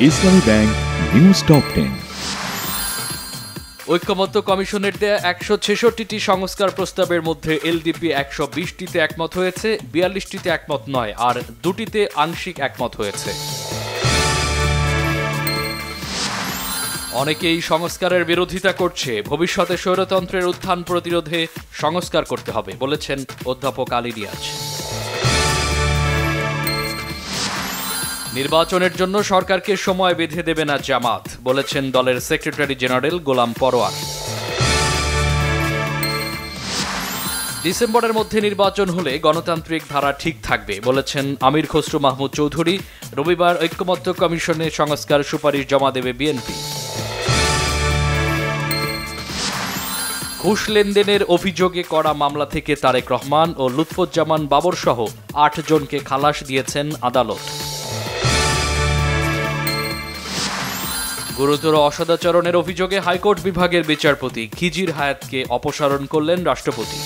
ইসলামী bank news top 10। ঐক্যমত্য কমিশনের দেয়া ১৬৬টি সংস্কার প্রস্তাবের মধ্যে এলডিপি ১২০টিতে একমত হয়েছে, ৪২টিতে একমত নয়, আর ২টিতে আংশিক একমত হয়েছে। অনেকেই সংস্কারের বিরোধিতা করছে। ভবিষ্যতে স্বৈরতন্ত্রের উত্থান প্রতিরোধে সংস্কার করতে হবে বলেছেন অধ্যাপক আলী রিয়াজ। নির্বাচনের জন্য সরকারকে সময় বেঁধে দেবে না জামাত বলেছেন দলের সেক্রেটারি জেনারেল গোলাম পরোয়ার। ডিসেম্বরের মধ্যে নির্বাচন হলে গণতান্ত্রিক ধারা ঠিক থাকবে বলেছেন আমির খসরু মাহমুদ চৌধুরী। রবিবার ঐক্যমত্য কমিশনে সংস্কার সুপারিশ জমা দেবে বিএনপি। ঘুষ লেনদেনের অভিযোগে করা মামলা থেকে তারেক রহমান ও লুৎফুজ্জামান বাবর সহ ৮ জনকে খালাস দিয়েছেন আদালত। গুরুতর অসদাচরণের অভিযোগে হাইকোর্ট বিভাগের বিচারপতি খিজির হায়াতকে অপসারণ করলেন রাষ্ট্রপতি।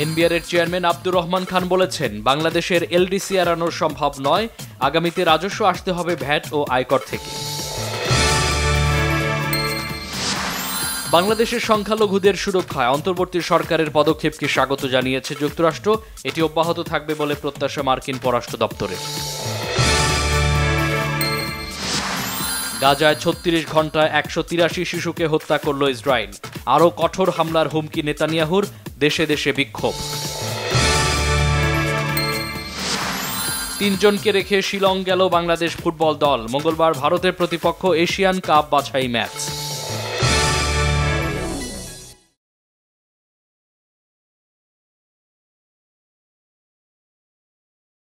এনবিআর এর চেয়ারম্যান আব্দুর রহমান খান বলেছেন, বাংলাদেশের এলডিসি এড়ানো সম্ভব নয়। আগামীতে রাজস্ব আসতে হবে ভ্যাট ও আয়কর থেকে। বাংলাদেশের সংখ্যালঘুদের সুরক্ষায় অন্তর্বর্তী সরকারের পদক্ষেপকে স্বাগত জানিয়েছে যুক্তরাষ্ট্র। এটি অব্যাহত থাকবে বলে প্রত্যাশা মার্কিন পররাষ্ট্র দপ্তরের। গাজায় ৩৬ ঘণ্টায় ১৮৩ শিশুকে হত্যা করল ইসরায়েল। আরও কঠোর হামলার হুমকি নেতানিয়াহুর, দেশে দেশে বিক্ষোভ। ৩ জনকে রেখে শিলং গেল বাংলাদেশ ফুটবল দল। মঙ্গলবার ভারতের প্রতিপক্ষ এশিয়ান কাপ বাছাই ম্যাচ।